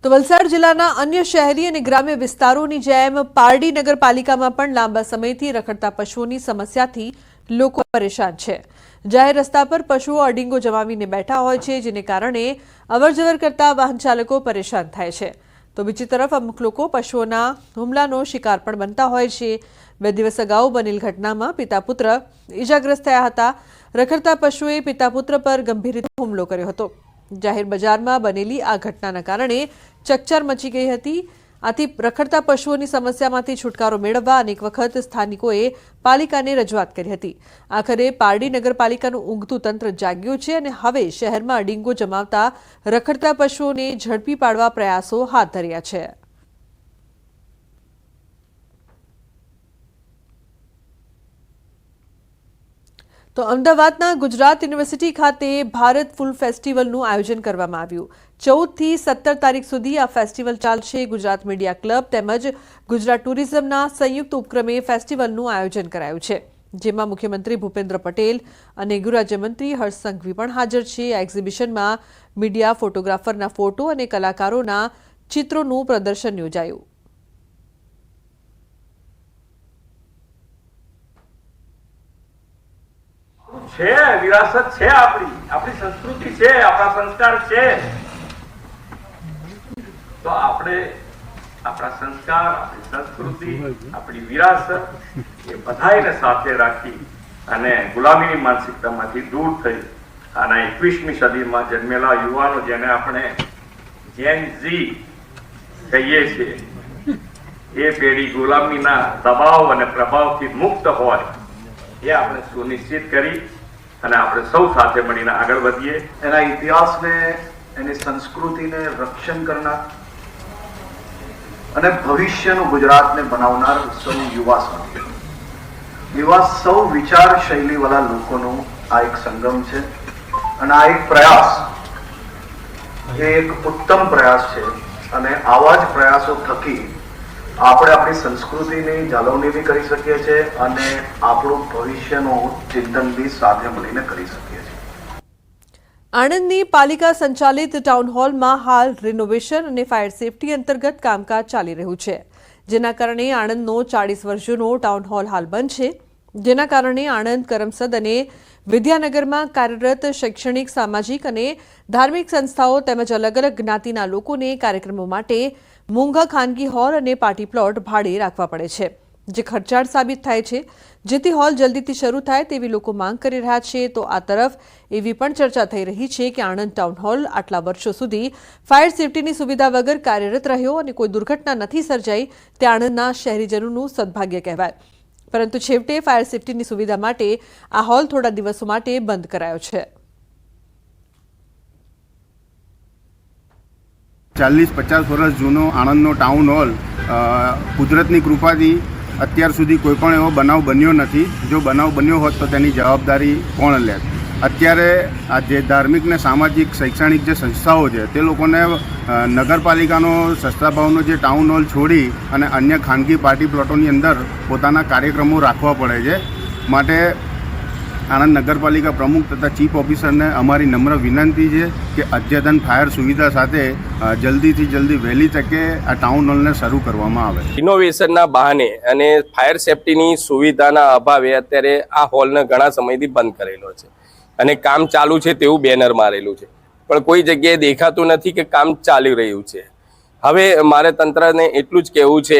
તો વલસાડ જિલ્લાના અન્ય શહેરી અને ગ્રામ્ય વિસ્તારોની જેમ પારડી નગરપાલિકામાં પણ લાંબા સમયથી રખડતા પશુઓની સમસ્યાથી લોકો પરેશાન છે। જાહેર રસ્તા પર પશુઓ અડીંગો જમાવીને બેઠા હોય છે, જેને કારણે અવરજવર કરતા વાહન ચાલકો પરેશાન થાય છે। તો બીજી તરફ અમુક લોકો પશુઓના હુમલાનો શિકાર પણ બનતા હોય છે। 2 દિવસ અગાઉ બનેલ ઘટનામાં પિતા પુત્ર ઇજાગ્રસ્ત થયા હતા। રખડતા પશુએ પિતા પુત્ર પર ગંભીર રીતે હુમલો કર્યો હતો। જાહેર બજારમાં બનેલી આ ઘટનાના કારણે ચકચાર મચી ગઈ હતી। આથી રખડતા પશુઓની સમસ્યામાંથી છુટકારો મેળવવા અનેક વખત સ્થાનિકોએ પાલિકાને રજૂઆત કરી હતી। આખરે પારડી નગરપાલિકાનું ઊંઘતું તંત્ર જાગ્યું છે અને હવે શહેરમાં અડીંગો જમાવતા રખડતા પશુઓને ઝડપી પાડવા પ્રયાસો હાથ ધર્યા છે। તો અમદાવાદના ગુજરાત યુનિવર્સિટી ખાતે ભારત ફૂલ ફેસ્ટિવલનું આયોજન કરવામાં આવ્યું। 14 થી 17 તારીખ સુધી આ ફેસ્ટિવલ ચાલશે। ગુજરાત મીડિયા ક્લબ તેમજ ગુજરાત ટુરિઝમના સંયુક્ત ઉપક્રમે ફેસ્ટિવલનું આયોજન કરાયું છે, જેમાં મુખ્યમંત્રી ભૂપેન્દ્ર પટેલ અને ગૃહ રાજ્યમંત્રી હર્ષ સંઘવી પણ હાજર છે। આ એક્ઝિબિશનમાં મીડિયા, ફોટોગ્રાફરના ફોટો અને કલાકારોના ચિત્રોનું પ્રદર્શન યોજાયું। विरासत है, अपनी संस्कृति है, अपना संस्कार है। तो आपने अपना संस्कार, अपनी संस्कृति, अपनी विरासत ये बधाईने साथे राखी अने गुलामीनी मानसिकतामांथी दूर थई अने 21મી સદીમાં જન્મેલા યુવાનો જેને આપણે જેન ઝી કહીએ છીએ, એ પેઢી ગુલામીના દબાવ અને પ્રભાવથી મુક્ત હોય ये आपने सुनिश्चित करी અને આપણે સૌ સાથે મળીને આગળ વધીએ। એના ઇતિહાસને, એની સંસ્કૃતિને રક્ષણ કરનાર અને ભવિષ્યનું ગુજરાતને બનાવનાર સૌ યુવા સાથી, એવા સૌ વિચાર શૈલીવાળા લોકોનો આ એક સંગમ છે અને આ એક પ્રયાસ, એ એક ઉત્તમ પ્રયાસ છે અને આવા જ પ્રયાસો થકી આપણે આપણી સંસ્કૃતિની જાળવણી બી કરી શકીએ છીએ અને આપણું ભવિષ્યનું ચિંતન બી સાથે મળીને કરી શકીએ છીએ। આણંદની પાલિકા સંચાલિત ટાઉન હોલમાં હાલ રિનોવેશન અને ફાયર સેફટી અંતર્ગત કામકાજ ચાલી રહ્યું છે, જેના કારણે આણંદનો 40 વર્ષ જૂનો ટાઉન હોલ હાલ બંધ છે, જેના કારણે આણંદ, કરમસદ અને વિદ્યાનગરમાં કાર્યરત શૈક્ષણિક, સામાજિક અને ધાર્મિક સંસ્થાઓ તેમજ અલગ અલગ જ્ઞાતિના લોકોને કાર્યક્રમો માટે મોંઘા ખાનગી હોલ અને પાર્ટી પ્લોટ ભાડે રાખવા પડે છે, જે ખર્ચાળ સાબિત થાય છે। જેથી હોલ જલ્દીથી શરૂ થાય તેવી લોકો માંગ કરી રહ્યા છે। તો આ તરફ એવી પણ ચર્ચા થઈ રહી છે કે આણંદ ટાઉન હોલ આટલા વર્ષો સુધી ફાયર સેફટીની સુવિધા વગર કાર્યરત રહ્યો અને કોઈ દુર્ઘટના નથી સર્જાઈ, તે આણંદના શહેરીજનોનું સદભાગ્ય કહેવાય। પરંતુ છેવટે ફાયર સેફટીની સુવિધા માટે આ હોલ થોડા દિવસો માટે બંધ કરાયો છે। 40-50 વર્ષ જૂનો આણંદનો ટાઉન હોલ કુદરતની કૃપાથી અત્યાર સુધી કોઈ પણ એવો બનાવ બન્યો નથી। જો બનાવ બન્યો હોત તો તેની જવાબદારી કોણ લે? અત્યારે આ જે ધાર્મિક ને સામાજિક, શૈક્ષણિક જે સંસ્થાઓ છે તે લોકોને નગરપાલિકાનો સસ્તા ભાવનો જે ટાઉન હોલ છોડી અને અન્ય ખાનગી પાર્ટી પ્લોટોની અંદર પોતાના કાર્યક્રમો રાખવા પડે છે। માટે આણંદ નગરપાલિકા પ્રમુખ તથા ચીફ ઓફિસરને અમારી નમ્ર વિનંતી છે કે અદ્યતન ફાયર સુવિધા સાથે જલ્દીથી જલ્દી વહેલી તકે આ ટાઉન હોલને શરૂ કરવામાં આવે। ઇનોવેશનના બહાને અને ફાયર સેફટીની સુવિધાના અભાવે અત્યારે આ હોલને ઘણા સમયથી બંધ કરેલો છે અને કામ ચાલુ છે તેવું બેનર મારેલું છે, પણ કોઈ જગ્યાએ દેખાતું નથી કે કામ ચાલી રહ્યું છે। હવે મારે તંત્રને એટલું જ કહેવું છે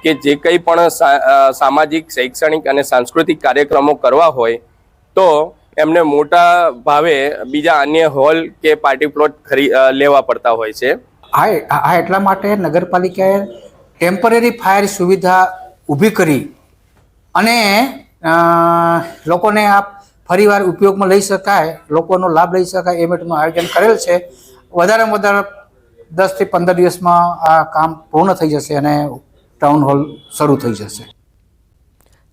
કે જે કંઈ પણ સામાજિક, શૈક્ષણિક અને સાંસ્કૃતિક કાર્યક્રમો કરવા હોય તો એમને મોટા ભાવે બીજા અન્ય હોલ કે પાર્ટી પ્લોટ લેવા પડતા હોય છે। આ એટલા માટે નગરપાલિકાએ ટેમ્પરરી ફાયર સુવિધા ઊભી કરી અને લોકોને આ ફરીવાર ઉપયોગમાં લઈ શકાય, લોકોનો લાભ લઈ શકાય એ માટેનું આયોજન કરેલ છે। વધારેમાં વધારે 10 થી 15 દિવસમાં આ કામ પૂર્ણ થઈ જશે અને ટાઉન હોલ શરૂ થઈ જશે।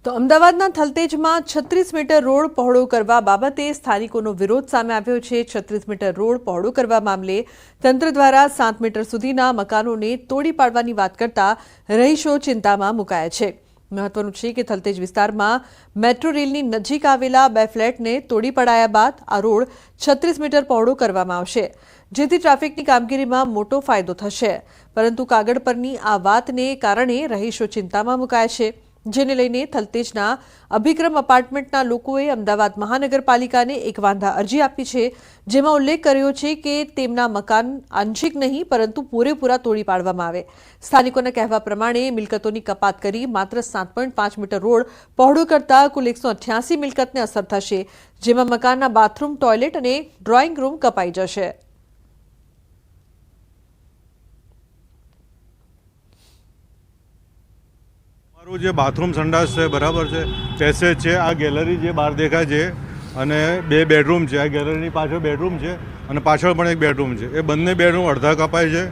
તો અમદાવાદના થલતેજમાં 36 મીટર રોડ પહોળો કરવા બાબતે સ્થાનિકોનો વિરોધ સામે આવ્યો છે। 36 મીટર રોડ પહોળો કરવા મામલે તંત્ર દ્વારા 7 મીટર સુધીના મકાનોને તોડી પાડવાની વાત કરતા રહીશો ચિંતામાં મુકાયા છે। મહત્વનું છે કે થલતેજ વિસ્તારમાં મેટ્રો રેલની નજીક આવેલા 2 ફ્લેટને તોડી પડાયા બાદ આ રોડ 36 મીટર પહોળો કરવામાં આવશે, જેથી ટ્રાફિકની કામગીરીમાં મોટો ફાયદો થશે, પરંતુ કાગળ પરની આ વાતને કારણે રહીશો ચિંતામાં મુકાયા છે, જેને લઈને થલતેજના અભિક્રમ એપાર્ટમેન્ટના લોકોએ અમદાવાદ મહાનગરપાલિકાને એક વાંધા અરજી આપી છે, જેમાં ઉલ્લેખ કર્યો છે કે તેમના મકાન આંશિક નહીં પરંતુ પૂરેપૂરા તોડી પાડવામાં આવે। સ્થાનિકોના કહેવા પ્રમાણે મિલકતોની કપાત કરી માત્ર 7.5 મીટર રોડ પહોળો કરતા કુલ 188 મિલકતને અસર થશે, જેમાં મકાનના બાથરૂમ, ટોયલેટ અને ડ્રોઈંગ રૂમ કપાઈ જશે। મારું જે બાથરૂમ સંડાસ છે બરાબર છે, પેસેજ છે, આ ગેલેરી જે બહાર દેખાય છે અને 2 બેડરૂમ છે। આ ગેલેરીની પાછળ બેડરૂમ છે અને પાછળ પણ એક બેડરૂમ છે। એ બંને બેડરૂમ અડધા કપાય છે,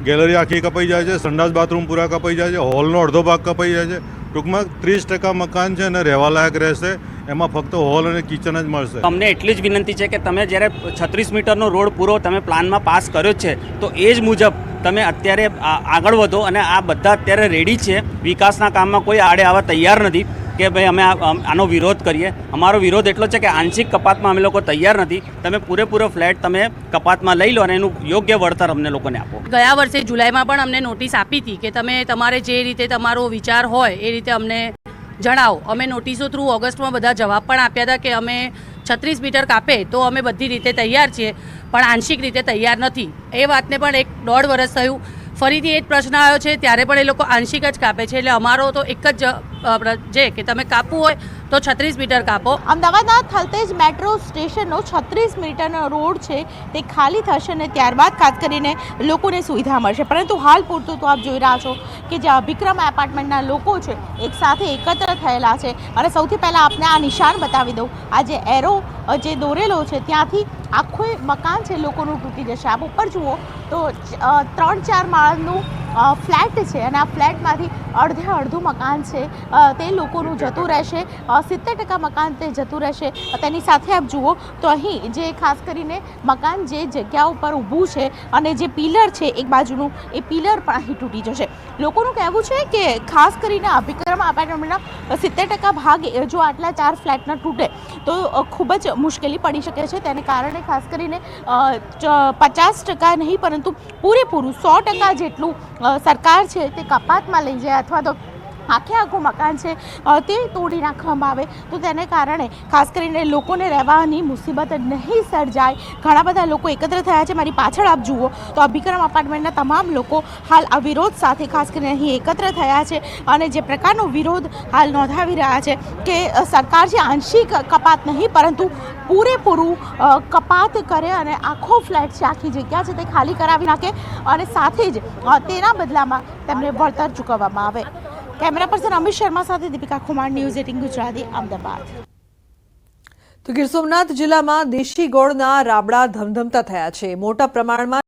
ગેલેરી આખી કપાઈ જાય છે, સંડાસ બાથરૂમ પૂરા કપાઈ જાય છે, હોલનો અડધો ભાગ કપાઈ જાય છે। ટૂંકમાં 30% મકાન છે અને રહેવા લાયક રહેશે, એમાં ફક્ત હોલ અને કિચન જ મળશે। અમને એટલી જ વિનંતી છે કે તમે જ્યારે 36 મીટરનો રોડ પૂરો તમે પ્લાનમાં પાસ કર્યો છે તો એ જ મુજબ તમે અત્યારે આગળ વધો અને આ બધા અત્યારે રેડી છે। વિકાસના કામમાં કોઈ આડે આવવા તૈયાર નથી કે ભાઈ અમે આનો વિરોધ કરીએ। અમારો વિરોધ એટલો છે કે આંશિક કપાતમાં અમે લોકો તૈયાર નથી। તમે પૂરેપૂરો ફ્લેટ તમે કપાતમાં લઈ લો અને એનું યોગ્ય વળતર અમને લોકોને આપો। ગયા વર્ષે જુલાઈમાં પણ અમને નોટિસ આપી હતી કે તમે તમારે જે રીતે તમારો વિચાર હોય એ રીતે અમને જણાવો। અમે નોટિસો થ્રુ ઓગસ્ટમાં બધા જવાબ પણ આપ્યા હતા કે અમે 36 મીટર કાપે તો અમે બધી રીતે તૈયાર છીએ, પણ આંશિક રીતે તૈયાર નથી। એ વાતને પણ 1.5 વર્ષ થયું, ફરીથી એ જ પ્રશ્ન આવ્યો છે, ત્યારે પણ એ લોકો આંશિક જ કાપે છે। એટલે અમારો તો એક જ જે કે તમે કાપવું હોય તો 36 મીટર કાપો। અમદાવાદના થલતેજ મેટ્રો સ્ટેશનનો 36 મીટરનો રોડ છે તે ખાલી થશે અને ત્યારબાદ ખાસ કરીને લોકોને સુવિધા મળશે, પરંતુ હાલ પૂરતું તો આપ જોઈ રહ્યા છો કે જે અભિક્રમ એપાર્ટમેન્ટના લોકો છે એક સાથે એકત્ર થયેલા છે। અને સૌથી પહેલાં આપને આ નિશાન બતાવી દઉં, આ જે એરો જે દોરેલો છે ત્યાંથી આખું મકાન છે લોકોનું તૂટી જશે। આપ ઉપર જુઓ તો 3-4 માળનું ફ્લેટ છે અને આ ફ્લેટમાંથી અડધું મકાન છે તે લોકોનું જતું રહેશે, 70% મકાન તે જતું રહેશે। તેની સાથે આપ જુઓ તો અહીં જે ખાસ કરીને મકાન જે જગ્યા ઉપર ઊભું છે અને જે પિલર છે એક બાજુનું એ પિલર પણ અહીં તૂટી જશે। લોકોનું કહેવું છે કે ખાસ કરીને અભિક્રમ એપાર્ટમેન્ટના 70% ભાગ જો આટલા 4 ફ્લેટના તૂટે તો ખૂબ જ મુશ્કેલી પડી શકે છે। તેને કારણે ખાસ કરીને 50% નહીં પરંતુ પૂરેપૂરું 100% જેટલું સરકાર છે તે કપાતમાં લઈ જાય અથવા તો આખું મકાન છે તે તોડી નાખવામાં આવે તો તેને કારણે ખાસ કરીને લોકોને રહેવાની મુસીબત નહીં સર્જાય। ઘણા બધા લોકો એકત્ર થયા છે। મારી પાછળ આપ જુઓ તો અભિક્રમ એપાર્ટમેન્ટના તમામ લોકો હાલ આ વિરોધ સાથે ખાસ કરીને અહીં એકત્ર થયા છે અને જે પ્રકારનો વિરોધ હાલ નોંધાવી રહ્યા છે કે સરકાર જે આંશિક કપાત નહીં પરંતુ પૂરેપૂરું કપાત કરે અને આખો ફ્લેટ છે, આખી જગ્યા છે તે ખાલી કરાવી નાખે અને સાથે જ તેના બદલામાં તેમને વળતર ચૂકવવામાં આવે। કેમેરા પર્સન અમિત શર્મા સાથે દીપિકા કુમાર, ન્યૂઝ 18 ગુજરાતી, અમદાવાદ। તો ગીર સોમનાથ જિલ્લામાં દેશી ગોળના રાબડા ધમધમતા થયા છે। મોટા પ્રમાણમાં